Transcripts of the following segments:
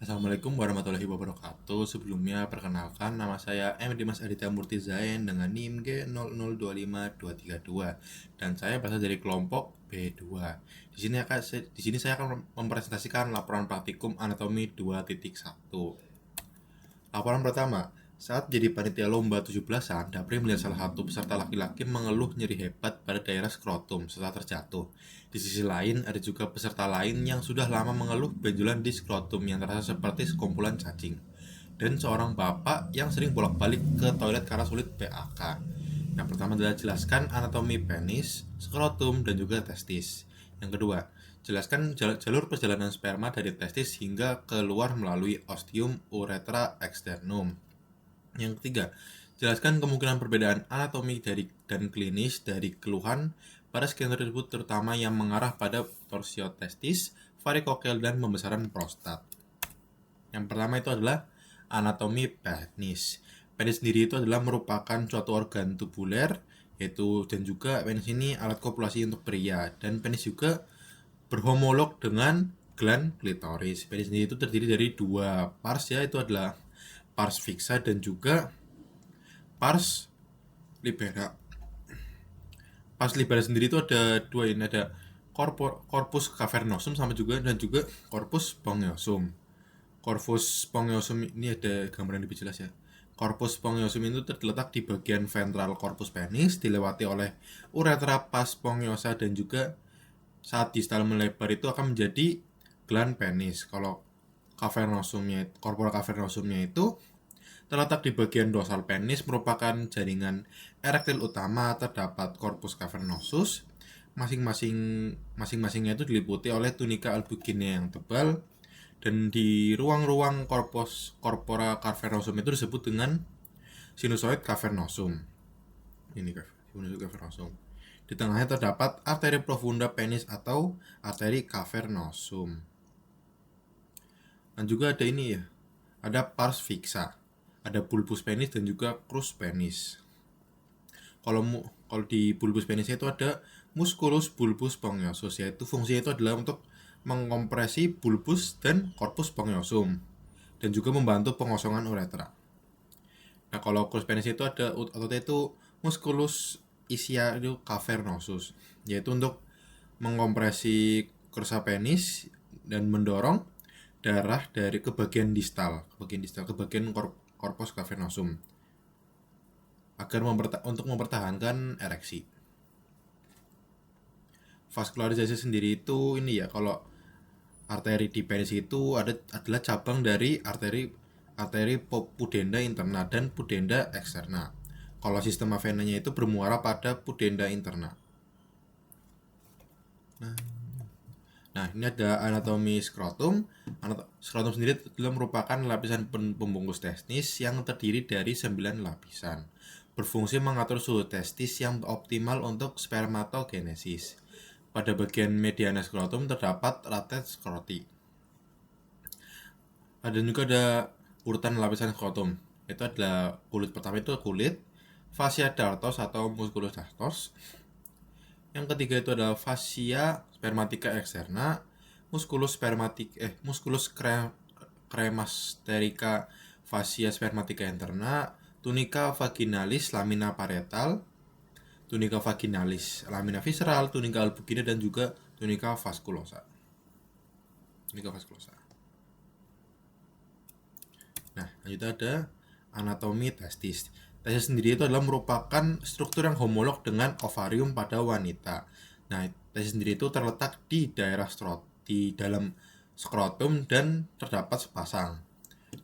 Assalamualaikum warahmatullahi wabarakatuh. Sebelumnya perkenalkan nama saya M. Dimas Aditya Murti Zain dengan NIM G0025232 dan saya berasal dari kelompok B2. Di sini saya akan mempresentasikan laporan praktikum anatomi 2.1. Laporan pertama, saat jadi panitia lomba 17-an, Dapri melihat salah satu peserta laki-laki mengeluh nyeri hebat pada daerah skrotum setelah terjatuh. Di sisi lain, ada juga peserta lain yang sudah lama mengeluh benjolan di skrotum yang terasa seperti sekumpulan cacing. Dan seorang bapak yang sering bolak-balik ke toilet karena sulit PAK. Yang pertama adalah jelaskan anatomi penis, skrotum, dan juga testis. Yang kedua, jelaskan jalur perjalanan sperma dari testis hingga keluar melalui ostium uretra externum. Yang ketiga, jelaskan kemungkinan perbedaan anatomi dan klinis dari keluhan pada skenario tersebut, terutama yang mengarah pada torsiotestis, varikokel, dan pembesaran prostat. Yang pertama itu adalah anatomi penis. Penis sendiri itu adalah merupakan suatu organ tubuler, dan juga penis ini alat kopulasi untuk pria, dan penis juga berhomolog dengan gland klitoris. Penis sendiri itu terdiri dari dua pars, itu adalah pars fixa dan juga pars libera. Pars libera sendiri itu ada dua, ini ada corpus cavernosum dan juga corpus spongiosum. Corpus spongiosum ini ada gambaran lebih jelas ya. Corpus spongiosum itu terletak di bagian ventral corpus penis, dilewati oleh uretra pars spongiosa, dan juga saat distal melebar itu akan menjadi gland penis. Kalau corpora cavernosumnya itu terletak di bagian dorsal penis, merupakan jaringan erektil utama. Terdapat corpus cavernosus, masing-masingnya itu diliputi oleh tunika albuginea yang tebal, dan di ruang-ruang corpora cavernosum itu disebut dengan sinusoid cavernosum. Ini sinusoid cavernosum. Di tengahnya terdapat arteri profunda penis atau arteri cavernosum. Dan juga ada ini ya, ada pars fixa, ada bulbus penis dan juga crus penis. Kalau di bulbus penis itu ada musculus bulbus spongiosus, yaitu fungsinya itu adalah untuk mengkompresi bulbus dan corpus spongiosum dan juga membantu pengosongan uretra. Nah, kalau crus penis itu ada ototnya itu musculus ischiato cavernosus, yaitu untuk mengkompresi kursa penis dan mendorong darah dari ke bagian distal, ke bagian corpus cavernosum agar untuk mempertahankan ereksi. Vaskularisasi sendiri itu ini ya, kalau arteri di penis itu adalah cabang dari arteri pudenda interna dan pudenda eksterna. Kalau sistema venanya itu bermuara pada pudenda interna. Nah, ini ada anatomi skrotum. Skrotum sendiri adalah merupakan lapisan pembungkus testis yang terdiri dari 9 lapisan. Berfungsi mengatur suhu testis yang optimal untuk spermatogenesis. Pada bagian mediana skrotum terdapat ratet skroti. Juga ada urutan lapisan skrotum. Itu adalah kulit pertama itu kulit, fascia dartos atau musculus dartos. Yang ketiga itu adalah fascia spermatica externa, musculus cremasterica, fascia spermatica interna, tunica vaginalis, lamina parietal, tunica vaginalis, lamina visceral, tunica albugina, dan juga tunica vasculosa. Nah, lanjut ada anatomi testis. Testis sendiri itu adalah merupakan struktur yang homolog dengan ovarium pada wanita. Nah, testis sendiri itu terletak di dalam skrotum dan terdapat sepasang.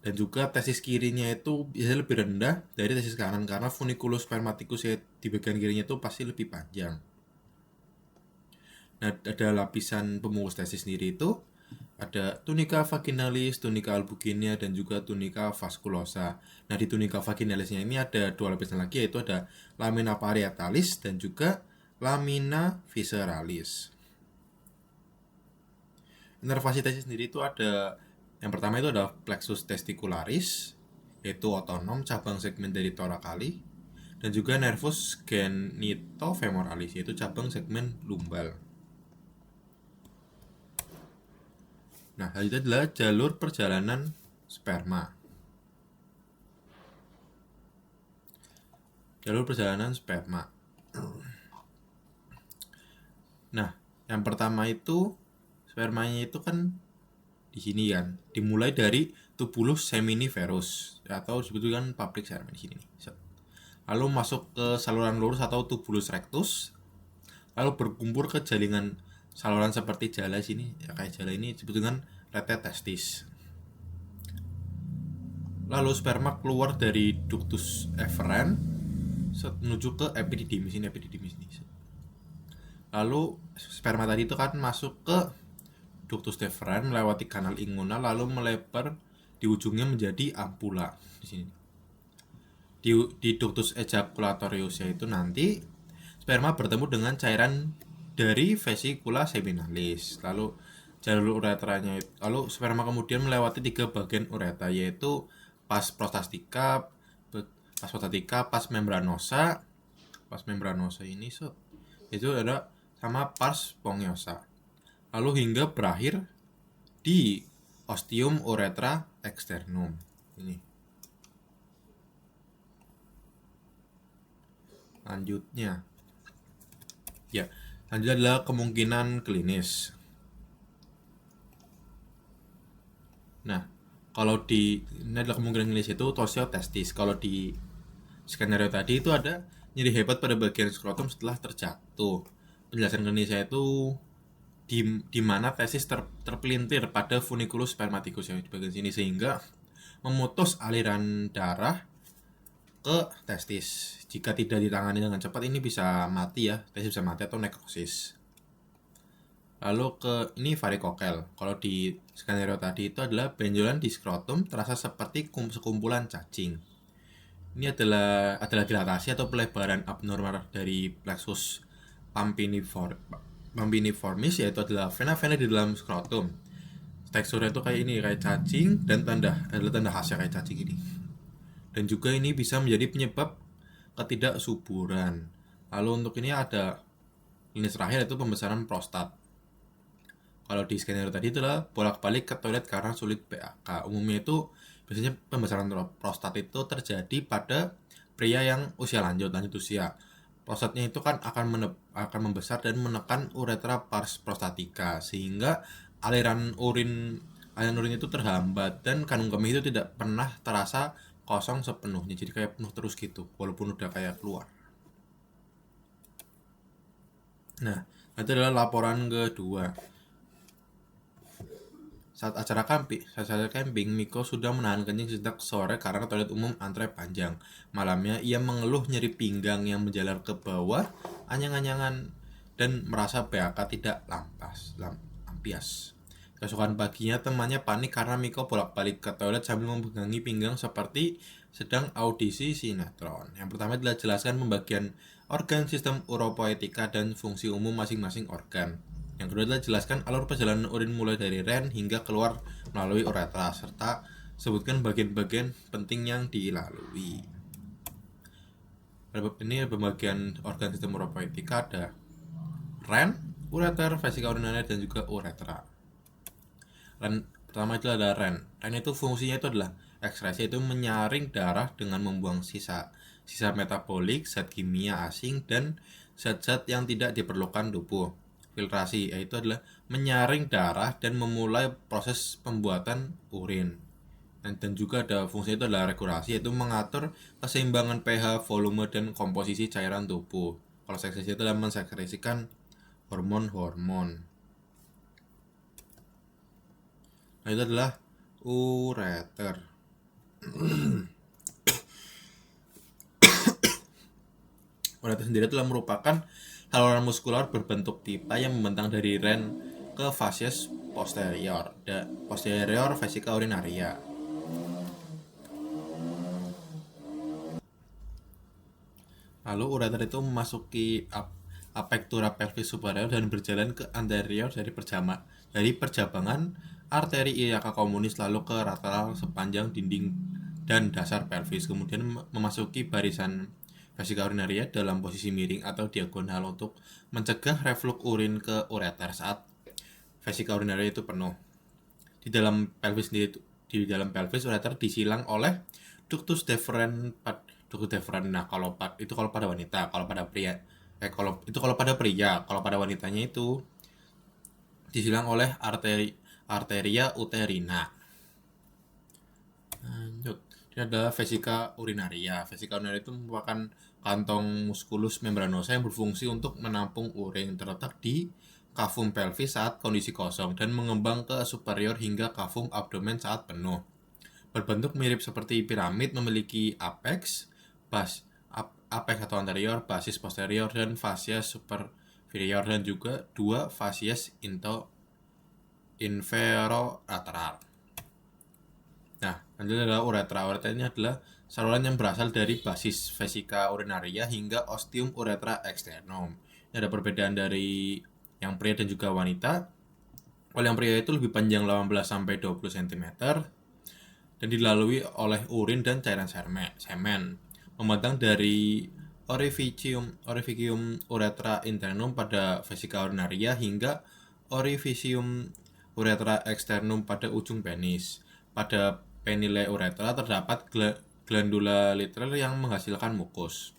Dan juga testis kirinya itu bisa lebih rendah dari testis kanan karena funiculus spermaticus di bagian kirinya itu pasti lebih panjang. Nah, ada lapisan pembungkus testis sendiri itu ada tunica vaginalis, tunica albuginea, dan juga tunica vasculosa. Nah, di tunica vaginalisnya ini ada dua lapisan lagi, yaitu ada lamina parietalis dan juga lamina visceralis. Inervasi testis sendiri itu ada, yang pertama itu ada plexus testicularis, yaitu otonom cabang segmen dari thoracalis, dan juga nervus genitofemoralis, yaitu cabang segmen lumbal. Nah, itu adalah jalur perjalanan sperma. Jalur perjalanan sperma. Nah, yang pertama itu spermanya itu kan di sini kan dimulai dari tubulus seminiferus atau disebutkan public semen di sini. Lalu masuk ke saluran lurus atau tubulus rectus, lalu berkumpul ke jaringan saluran seperti jala sini, ya kayak jala ini disebut dengan rete testis. Lalu sperma keluar dari ductus efferent menuju ke epididymis ini, Lalu sperma tadi itu kan masuk ke ductus deferens melewati kanal inguinal lalu melebar di ujungnya menjadi ampula di sini. Di ductus ejaculatorius itu nanti sperma bertemu dengan cairan dari vesicula seminalis. Lalu jalur uretranya, lalu sperma kemudian melewati 3 bagian uretra, yaitu pars prostatica, pars membranosa. Pars membranosa ini itu ada sama pars spongiosum. Lalu hingga berakhir di ostium uretra externum ini. Selanjutnya adalah kemungkinan klinis. Nah, kalau ini adalah kemungkinan klinis itu torsio testis. Kalau di skenario tadi itu ada nyeri hebat pada bagian skrotum setelah terjatuh. Penjelasan klinisnya itu di mana testis terpelintir pada funiculus spermaticus yang di bagian sini sehingga memutus aliran darah ke testis. Jika tidak ditangani dengan cepat ini bisa mati ya, testis bisa mati atau nekrosis. Lalu ini varikokel. Kalau di skenario tadi itu adalah benjolan di skrotum terasa seperti sekumpulan cacing. Ini adalah dilatasi atau pelebaran abnormal dari plexus pampiniformis, yaitu adalah vena-vena di dalam skrotum. Teksturnya itu kayak ini, kayak cacing, dan adalah tanda khasnya kayak cacing ini. Dan juga ini bisa menjadi penyebab ketidaksuburan. Lalu untuk ini ada klinis terakhir yaitu pembesaran prostat. Kalau di skenario tadi itulah bolak-balik ke toilet karena sulit PAK. Umumnya itu biasanya pembesaran prostat itu terjadi pada pria yang usia lanjut usia. Prostatnya itu kan akan membesar dan menekan uretra pars prostatica sehingga aliran urin itu terhambat dan kandung kemih itu tidak pernah terasa kosong sepenuhnya, jadi kayak penuh terus gitu walaupun udah kayak keluar. Nah, itu adalah laporan kedua. Saat acara camping, Miko sudah menahan kencing sejak sore karena toilet umum antre panjang. Malamnya, ia mengeluh nyeri pinggang yang menjalar ke bawah, anyang-anyangan, dan merasa PAK tidak lampias. Keesokan paginya, temannya panik karena Miko bolak-balik ke toilet sambil memegangi pinggang seperti sedang audisi sinetron. Yang pertama adalah jelaskan pembagian organ sistem uropoetika dan fungsi umum masing-masing organ. Yang kedua adalah jelaskan alur perjalanan urin mulai dari ren hingga keluar melalui uretra, serta sebutkan bagian-bagian penting yang dilalui. Ini pembagian organ sistem uropoetika ada ren, ureter, vesika urinaria, dan juga uretra. Ren pertama itu ada ren. Ren itu fungsinya itu adalah ekskresi, itu menyaring darah dengan membuang sisa metabolik, zat kimia asing, dan zat-zat yang tidak diperlukan tubuh. Filtrasi, yaitu adalah menyaring darah dan memulai proses pembuatan urin. Dan juga ada fungsi itu adalah regulasi, yaitu mengatur keseimbangan pH, volume, dan komposisi cairan tubuh. Kalau sekresi itu adalah mensekresikan hormon-hormon. Nah, itu adalah ureter. Ureter sendiri adalah merupakan saluran muskular berbentuk pipa yang membentang dari ren ke facies posterior vesika urinaria. Lalu ureter itu memasuki apectura pelvis superior dan berjalan ke anterior dari perjabangan arteri iliaca communis lalu ke lateral sepanjang dinding dan dasar pelvis, kemudian memasuki barisan vesika urinaria dalam posisi miring atau diagonal untuk mencegah reflux urin ke ureter saat vesika urinaria itu penuh. di dalam pelvis sendiri, di dalam pelvis ureter disilang oleh ductus deferens. Nah, kalau pada wanita, kalau pada pria, kalau pada pria, kalau pada wanitanya itu disilang oleh arteria uterina. Lanjut. Ini adalah vesika urinaria. Vesika urinaria itu merupakan kantong musculus membranosa yang berfungsi untuk menampung urin, terletak di kafum pelvis saat kondisi kosong dan mengembang ke superior hingga kafum abdomen saat penuh. Berbentuk mirip seperti piramid, memiliki apex, apex atau anterior, basis posterior, dan fascia superior, dan juga dua fascies inferolateral. Nah, lanjut adalah uretra. Uretra ini adalah saluran yang berasal dari basis vesika urinaria hingga ostium uretra externum. Ini ada perbedaan dari yang pria dan juga wanita. Kalau yang pria itu lebih panjang 18-20 cm dan dilalui oleh urin dan cairan semen. Membentang dari orificium uretra internum pada vesika urinaria hingga orificium uretra externum pada ujung penis. Pada penile uretra terdapat glandula litera yang menghasilkan mukus.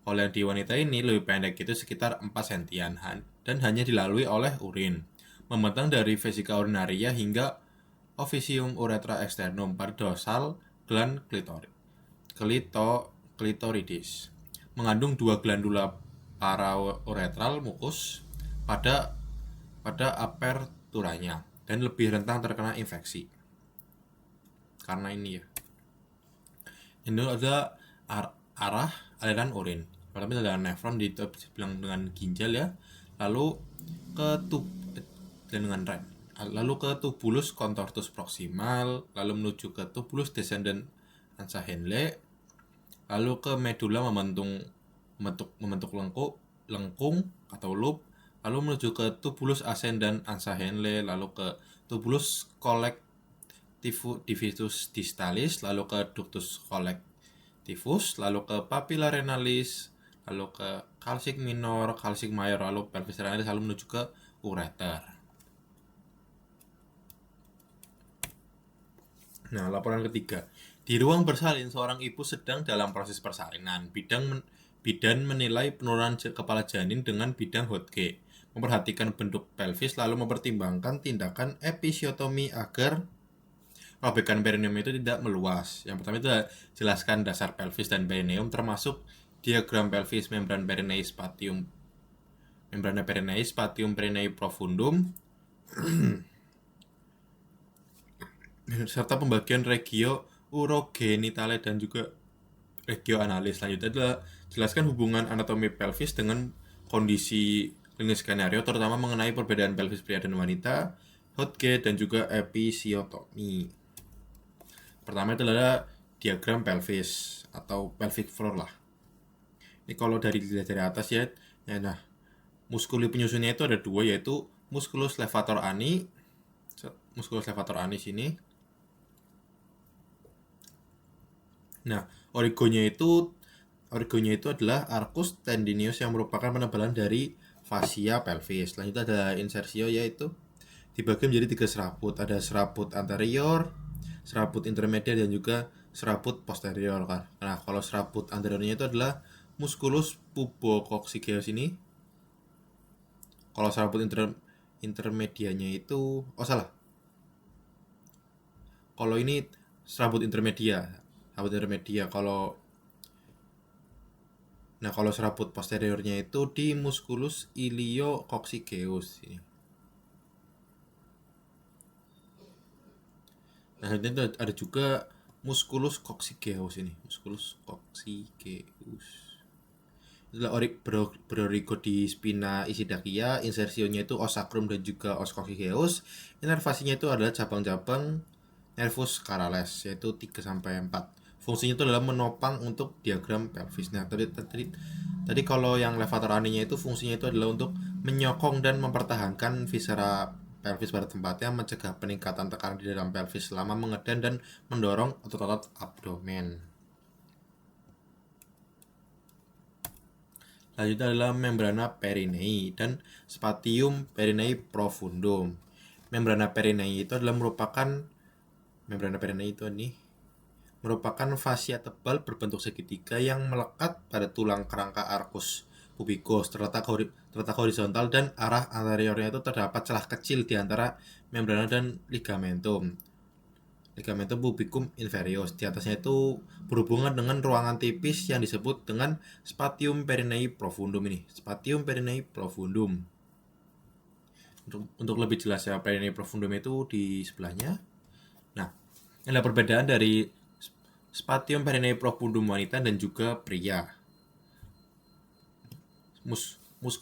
Kalau yang di wanita ini lebih pendek, itu sekitar 4 cm dan hanya dilalui oleh urin. Membentang dari vesika urinaria hingga officium uretra externum pada dorsal gland clitoridis. Mengandung 2 glandula parauretral mukus pada aperturanya dan lebih rentan terkena infeksi. Karena ini ya. Ini ada arah aliran urin. Pertama adalah nefron, dibilang dengan ginjal ya. Lalu ke tubulus contortus proximal, lalu menuju ke tubulus descendens ansa Henle, lalu ke medula membentuk lengkung atau loop, lalu menuju ke tubulus ascendens ansa Henle, lalu ke tubulus collectivus distalis, lalu ke ductus collectivus, lalu ke papilla renalis, lalu ke calcic minor, calcic major, lalu pelvis renalis, lalu menuju ke ureter. Nah, laporan ketiga. Di ruang bersalin, seorang ibu sedang dalam proses persalinan. Bidan menilai penurunan kepala janin dengan bidang Hodge. Memperhatikan bentuk pelvis, lalu mempertimbangkan tindakan episiotomi agar robekan perineum itu tidak meluas. Yang pertama itu jelaskan dasar pelvis dan perineum, termasuk diagram pelvis, membran perinei spatium, membrana perinei, spatium perinei profundum, serta pembagian regio urogenitale dan juga regio analis. Selanjutnya adalah jelaskan hubungan anatomi pelvis dengan kondisi klinis skenario, terutama mengenai perbedaan pelvis pria dan wanita, Hodge, dan juga episiotomi. Pertama itu adalah diagram pelvis atau pelvic floor lah. Ini kalau dari atas ya, nah muskuli penyusunnya itu ada 2, yaitu musculus levator ani sini. Nah, origonya itu adalah arcus tendinius yang merupakan penebalan dari fascia pelvis. Selanjutnya ada insersio, yaitu dibagi menjadi 3 serabut. Ada serabut anterior, serabut intermedial, dan juga serabut posterior kan. Nah, kalau serabut anteriornya itu adalah musculus pubococcygeus ini. Kalau serabut intermedianya itu kalau ini serabut intermedia. Kalau serabut posteriornya itu di musculus iliococcygeus ini. Nah, ini ada juga musculus coccygeus ini, musculus coccygeus. Itulah berorigo di spina isidakia, insersionya itu os sacrum dan juga os coccygeus. Inervasinya itu adalah cabang-cabang nervus carales, yaitu 3-4. Fungsinya itu adalah menopang untuk diagram pelvis. Nah, tadi kalau yang levator aninya itu fungsinya itu adalah untuk menyokong dan mempertahankan viscera pelvis pada tempatnya, mencegah peningkatan tekanan di dalam pelvis selama mengedan dan mendorong otot-otot abdomen. Selanjutnya adalah membrana perinei dan spatium perinei profundum. membrana perineum itu adalah merupakan fasia tebal berbentuk segitiga yang melekat pada tulang kerangka arcus pubicus terletak horizontal, dan arah anteriornya itu terdapat celah kecil di antara membrana dan ligamentum pubicum inferior. Di atasnya itu berhubungan dengan ruangan tipis yang disebut dengan spatium perineum profundum ini. Spatium perineum profundum. Untuk lebih jelas ya, perineum profundum itu di sebelahnya. Nah, ini adalah perbedaan dari spatium perineum profundum wanita dan juga pria. Muskulus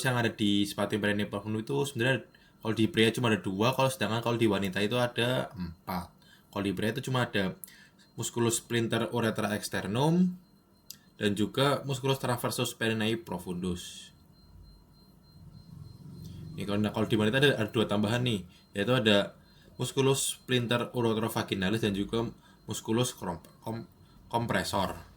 yang ada di spatium perineum profundum itu sebenarnya kalau di pria cuma ada 2, sedangkan kalau di wanita itu ada 4. Kalau di pria itu cuma ada musculus splinter uretra externum dan juga musculus transversus perineum profundus. Ini kalau di wanita ada 2 tambahan nih, yaitu ada musculus splinter uretrovaginalis dan juga musculus kompresor.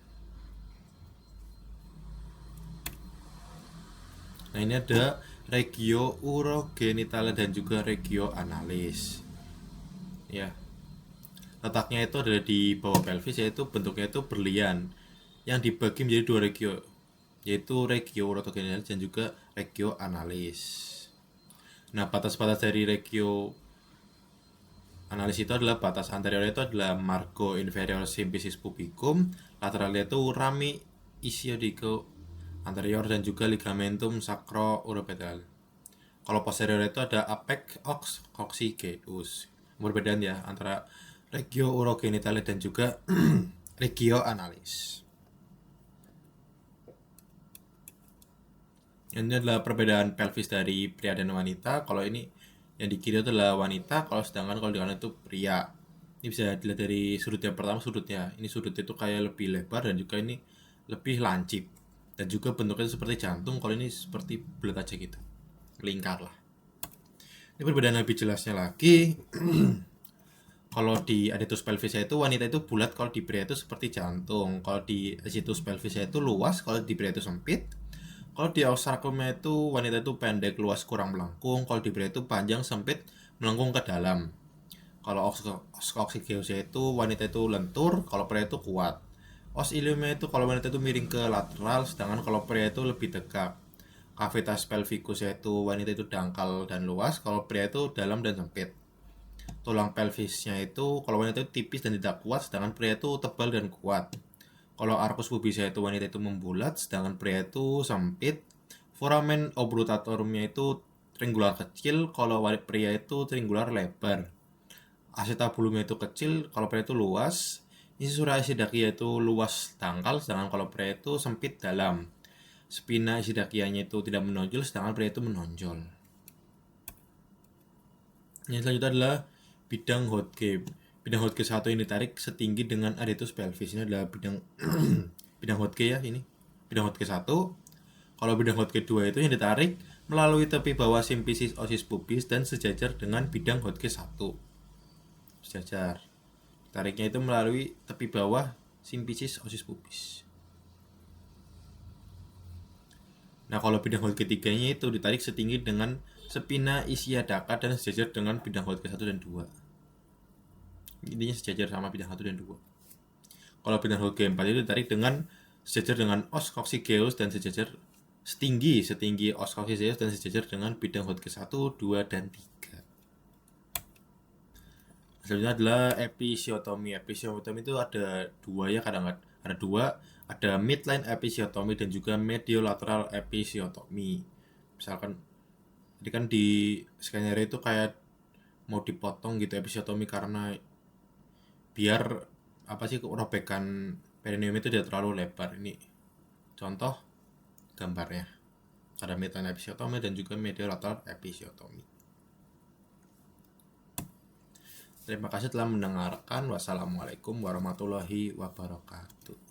Nah, ini ada regio urogenitalis dan juga regio analis. Ya. Letaknya itu adalah di bawah pelvis, yaitu bentuknya itu berlian yang dibagi menjadi 2 regio, yaitu regio urogenitalis dan juga regio analis. Nah, batas-batas dari regio analis itu adalah batas anterior itu adalah margo inferior symphysis pubicum, lateralnya itu rami ischiotico anterior dan juga ligamentum sacro-uropetal. Kalau posterior itu ada apex coccygeus. Perbedaan ya antara regio urogenitalis dan juga regio analis. Ini adalah perbedaan pelvis dari pria dan wanita. Kalau ini yang di kiri itu adalah wanita, kalau sedangkan kalau di kanan itu pria. Ini bisa dilihat dari sudut yang pertama, sudutnya. Ini sudutnya itu kayak lebih lebar dan juga ini lebih lancip. Dan juga bentuknya seperti jantung, kalau ini seperti bulat aja gitu. Lingkar lah. Ini perbedaan lebih jelasnya lagi. Kalau di adductus pelvisnya itu wanita itu bulat, kalau di pria itu seperti jantung. Kalau di adductus pelvisnya itu luas, kalau di pria itu sempit. Kalau di ossarcumnya itu wanita itu pendek, luas, kurang melengkung. Kalau di pria itu panjang, sempit, melengkung ke dalam. Kalau os coccygeusnya itu wanita itu lentur, kalau pria itu kuat. Os iliumnya itu kalau wanita itu miring ke lateral, sedangkan kalau pria itu lebih tegak. Cavitas pelvicus yaitu wanita itu dangkal dan luas, kalau pria itu dalam dan sempit. Tulang pelvisnya itu kalau wanita itu tipis dan tidak kuat, sedangkan pria itu tebal dan kuat. Kalau arcus pubisnya itu wanita itu membulat, sedangkan pria itu sempit. Foramen oblutatorumnya itu triangular kecil, kalau pria itu triangular lebar. Acetabulumnya itu kecil, kalau pria itu luas. Incisura isidakia itu luas dangkal, sedangkan kalau pria itu sempit dalam. Spina isidakianya itu tidak menonjol, sedangkan pria itu menonjol. Yang selanjutnya adalah bidang Hodge. Bidang Hodge 1 ini ditarik setinggi dengan adductus pelvis. Ini adalah bidang Hodge ya ini. Bidang Hodge 1. Kalau bidang Hodge 2 itu yang ditarik melalui tepi bawah symphysis osis pubis dan sejajar dengan bidang Hodge 1. Sejajar. Tariknya itu melalui tepi bawah symphysis osis pubis. Nah, kalau bidang Hodge ketiganya itu ditarik setinggi dengan spina ischiadica dan sejajar dengan bidang Hodge 1 dan 2. Intinya sejajar sama bidang 1 dan 2. Kalau bidang Hodge 4 itu ditarik dengan sejajar dengan os coccygeus dan sejajar setinggi os coccygeus dan sejajar dengan bidang Hodge 1, 2 dan 3. Selanjutnya adalah episiotomi. Episiotomi itu ada 2 ya, kadang ada 2. Ada midline episiotomi dan juga mediolateral episiotomi. Misalkan jadi kan di skenario itu kayak mau dipotong gitu episiotomi karena biar apa sih robekan perineum itu tidak terlalu lebar. Ini contoh gambarnya. Ada midline episiotomi dan juga mediolateral episiotomi. Terima kasih telah mendengarkan. Wassalamualaikum warahmatullahi wabarakatuh.